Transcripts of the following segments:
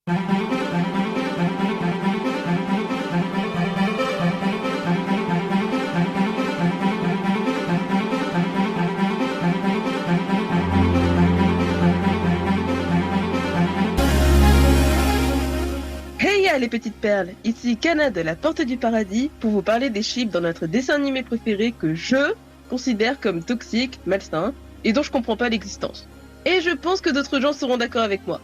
Hey ya les petites perles, ici Kana de la Porte du Paradis pour vous parler des ships dans notre dessin animé préféré que je considère comme toxique, malsain et dont je comprends pas l'existence. Et je pense que d'autres gens seront d'accord avec moi.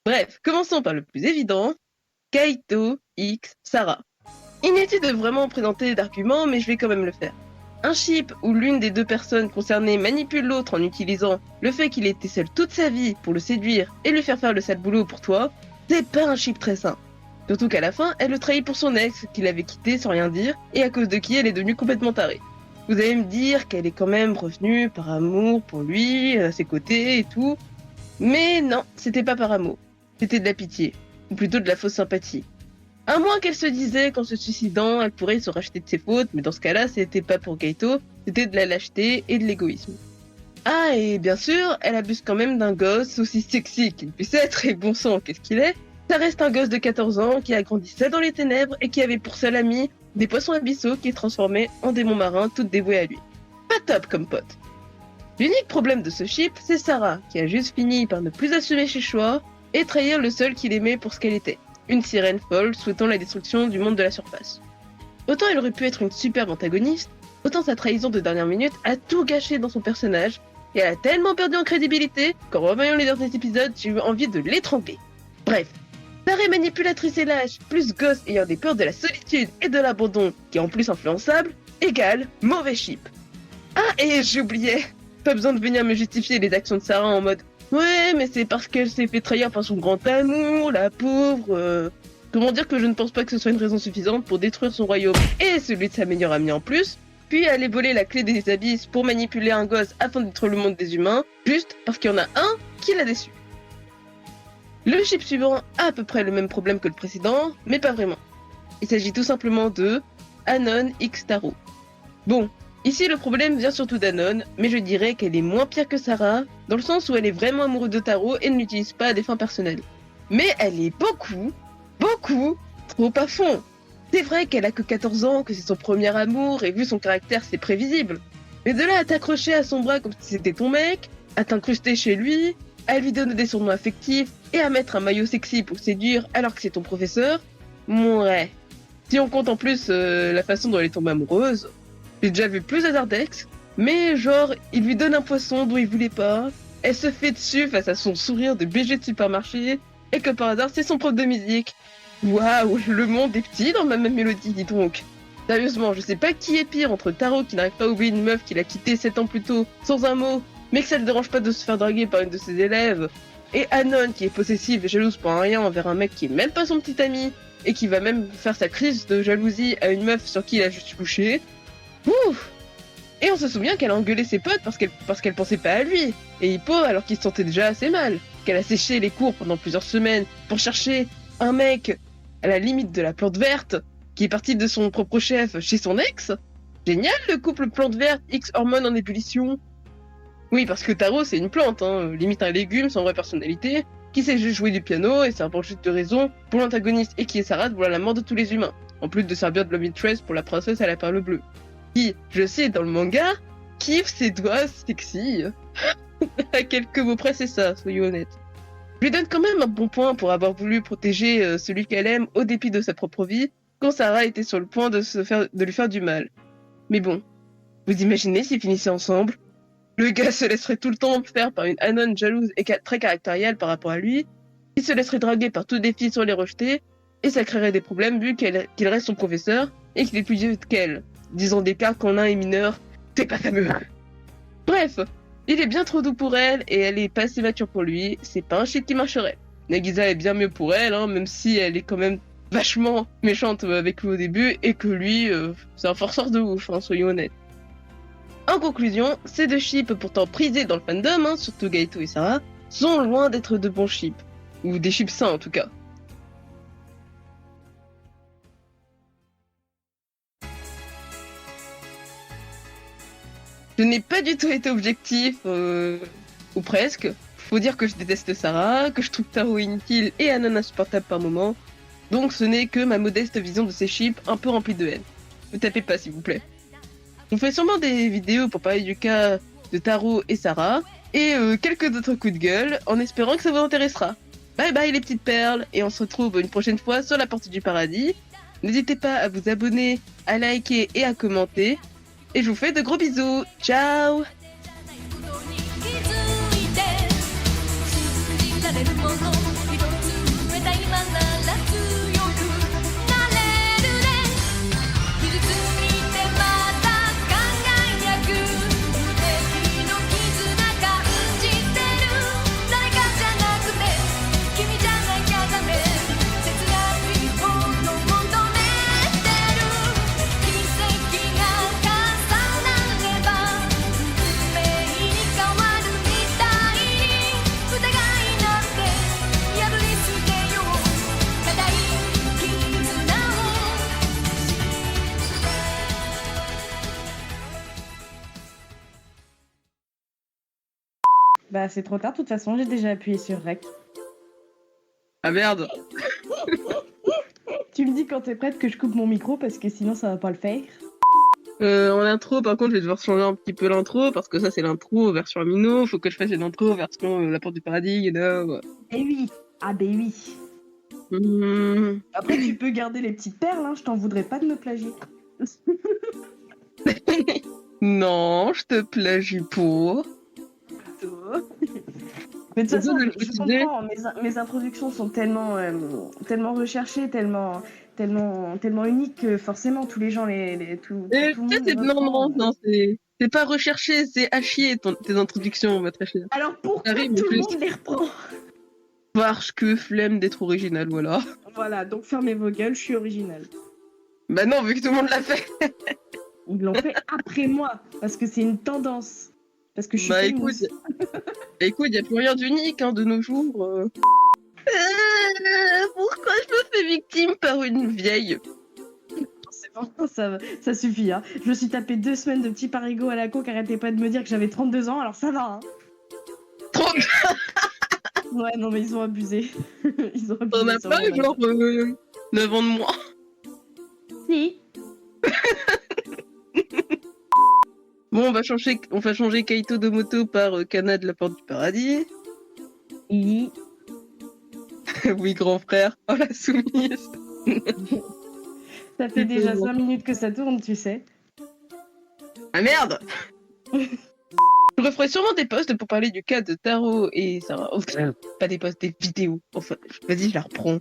Bref, commençons par le plus évident, Kaito X Sarah. Inutile de vraiment présenter d'arguments, mais je vais quand même le faire. Un ship où l'une des deux personnes concernées manipule l'autre en utilisant le fait qu'il était seul toute sa vie pour le séduire et lui faire le sale boulot pour toi, c'est pas un ship très sain. Surtout qu'à la fin, elle le trahit pour son ex, qui l'avait quitté sans rien dire, et à cause de qui elle est devenue complètement tarée. Vous allez me dire qu'elle est quand même revenue par amour pour lui, à ses côtés et tout. Mais non, c'était pas par amour. C'était de la pitié. Ou plutôt de la fausse sympathie. À moins qu'elle se disait qu'en se suicidant, elle pourrait se racheter de ses fautes, mais dans ce cas-là, c'était pas pour Kaito, c'était de la lâcheté et de l'égoïsme. Ah, et bien sûr, elle abuse quand même d'un gosse aussi sexy qu'il puisse être, et bon sang, qu'est-ce qu'il est. Ça reste un gosse de 14 ans qui a grandi seul dans les ténèbres et qui avait pour seul ami des poissons abyssaux qui transformaient en démons marins toutes dévouées à lui. Pas top comme pote. L'unique problème de ce ship, c'est Sarah, qui a juste fini par ne plus assumer ses choix et trahir le seul qu'il aimait pour ce qu'elle était. Une sirène folle souhaitant la destruction du monde de la surface. Autant elle aurait pu être une superbe antagoniste, autant sa trahison de dernière minute a tout gâché dans son personnage, et elle a tellement perdu en crédibilité qu'en revoyant les derniers épisodes, j'ai eu envie de l'étrangler. Bref, tarée manipulatrice et lâche, plus gosse ayant des peurs de la solitude et de l'abandon, qui est en plus influençable, égale mauvais ship. Ah, et j'oubliais, pas besoin de venir me justifier les actions de Sarah en mode ouais, mais c'est parce qu'elle s'est fait trahir par son grand amour, la pauvre. Comment dire que je ne pense pas que ce soit une raison suffisante pour détruire son royaume et celui de sa meilleure amie en plus, puis aller voler la clé des abysses pour manipuler un gosse afin de détruire le monde des humains, juste parce qu'il y en a un qui l'a déçu. Le ship suivant a à peu près le même problème que le précédent, mais pas vraiment. Il s'agit tout simplement de Anon X Taro. Bon, ici, le problème vient surtout d'Anon, mais je dirais qu'elle est moins pire que Sarah, dans le sens où elle est vraiment amoureuse de Taro et ne l'utilise pas à des fins personnelles. Mais elle est beaucoup trop à fond. C'est vrai qu'elle a que 14 ans, que c'est son premier amour, et vu son caractère, c'est prévisible. Mais de là à t'accrocher à son bras comme si c'était ton mec, à t'incruster chez lui, à lui donner des surnoms affectifs, et à mettre un maillot sexy pour séduire alors que c'est ton professeur, ouais. Si on compte en plus la façon dont elle est tombée amoureuse, j'ai déjà vu plus d'Azardex, mais genre, il lui donne un poisson dont il voulait pas, elle se fait dessus face à son sourire de BG de supermarché, et que par hasard, c'est son prof de musique. Waouh, le monde est petit dans ma même mélodie, dis donc. Sérieusement, je sais pas qui est pire entre Taro qui n'arrive pas à oublier une meuf qu'il a quittée 7 ans plus tôt, sans un mot, mais que ça le dérange pas de se faire draguer par une de ses élèves, et Anon qui est possessive et jalouse pour un rien envers un mec qui est même pas son petit ami, et qui va même faire sa crise de jalousie à une meuf sur qui il a juste couché. Ouf. Et on se souvient qu'elle a engueulé ses potes parce qu'elle pensait pas à lui, et Hippo alors qu'il se sentait déjà assez mal, qu'elle a séché les cours pendant plusieurs semaines pour chercher un mec à la limite de la plante verte qui est parti de son propre chef chez son ex. Génial le couple plante verte X hormones en ébullition. Oui, parce que Taro c'est une plante, limite un légume sans vraie personnalité, qui sait juste jouer du piano et servant juste de raison pour l'antagoniste et qui est Sarah de vouloir la mort de tous les humains, en plus de servir de love interest pour la princesse à la perle bleue. Qui, je sais dans le manga, kiffe ses doigts sexy. À quelques mots près, c'est ça, soyons honnêtes. Je lui donne quand même un bon point pour avoir voulu protéger celui qu'elle aime au dépit de sa propre vie, quand Sarah était sur le point de lui faire du mal. Mais bon, vous imaginez s'ils finissaient ensemble? Le gars se laisserait tout le temps faire par une Anon jalouse et très caractérielle par rapport à lui, il se laisserait draguer par toutes les filles sans les rejeter, et ça créerait des problèmes vu qu'il reste son professeur et qu'il est plus vieux qu'elle. 10 ans d'écart quand l'un est mineur, c'est pas fameux. Bref, il est bien trop doux pour elle et elle est pas assez mature pour lui, c'est pas un shit qui marcherait. Nagisa est bien mieux pour elle, même si elle est quand même vachement méchante avec lui au début et que lui, c'est un forceur de ouf, soyons honnêtes. En conclusion, ces deux ships pourtant prisés dans le fandom, surtout Gaito et Sarah, sont loin d'être de bons ships. Ou des ships sains en tout cas. Je n'ai pas du tout été objectif, ou presque. Faut dire que je déteste Sarah, que je trouve Taro inutile et Anon insupportable par moments. Donc ce n'est que ma modeste vision de ces ships un peu remplie de haine. Ne tapez pas s'il vous plaît. On fait sûrement des vidéos pour parler du cas de Taro et Sarah, et quelques autres coups de gueule, en espérant que ça vous intéressera. Bye bye les petites perles, et on se retrouve une prochaine fois sur la porte du paradis. N'hésitez pas à vous abonner, à liker et à commenter. Et je vous fais de gros bisous. Ciao! れるもの一つ増えた今なら強くなれるね傷ついてまた輝く無敵の絆感じてる誰かじゃなくて君じゃなきゃダメ切ないもの求めてる奇跡が重なれば運命に変わるみたいに疑いなんて破り捨てよう固い絆を Bah c'est trop tard, de toute façon j'ai déjà appuyé sur REC. Ah merde! Tu me dis quand t'es prête que je coupe mon micro parce que sinon ça va pas le faire. En intro, par contre, je vais devoir changer un petit peu l'intro parce que ça, c'est l'intro version Amino. Faut que je fasse une intro version La Porte du Paradis, you know. Eh oui, ah ben oui. Après tu peux garder les petites perles, hein, je t'en voudrais pas de me plagier. Non, je te plagie pour. Mais de toute façon, Désolé de le je préciser. comprends, mes introductions sont tellement, tellement recherchées, tellement uniques que forcément tous les gens, tout le monde les reprend. Non, c'est pas recherché, c'est à chier tes introductions, ma très chère. Alors pourquoi Arrive, en tout le plus. monde les reprend? Parce que flemme d'être original, voilà. Voilà, donc fermez vos gueules, je suis originale. Bah non, vu que tout le monde l'a fait. Ils l'ont fait après moi, parce que c'est une tendance. Parce que je suis Bah féministe. écoute, y a plus rien d'unique hein, de nos jours. Pourquoi je me fais victime par une vieille? C'est bon, ça suffit. Hein. Je me suis tapé 2 semaines de petits parigots à la con qui arrêtaient pas de me dire que j'avais 32 ans, alors ça va. Hein. Trop Ouais, non, mais ils ont abusé. Ils ont abusé. T'en as sur pas, mon âge. genre 9 ans de moins? Si. Bon, on va changer Kaito de moto par Kana de la Porte du Paradis. Oui. Oui, grand frère. Oh la soumise. Ça fait déjà 5 minutes que ça tourne, tu sais. Ah merde. Je referai sûrement des posts pour parler du cas de Taro et Sarah. Oh, pas des posts, des vidéos. Enfin, vas-y, je la reprends.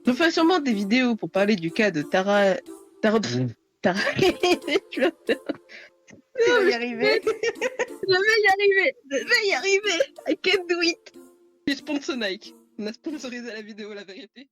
Je ferai sûrement des vidéos pour parler du cas de Tara. Tu vas Tu vas y arriver. Je vais y arriver. I can do it. Je sponsor Nike. On a sponsorisé la vidéo, la vérité.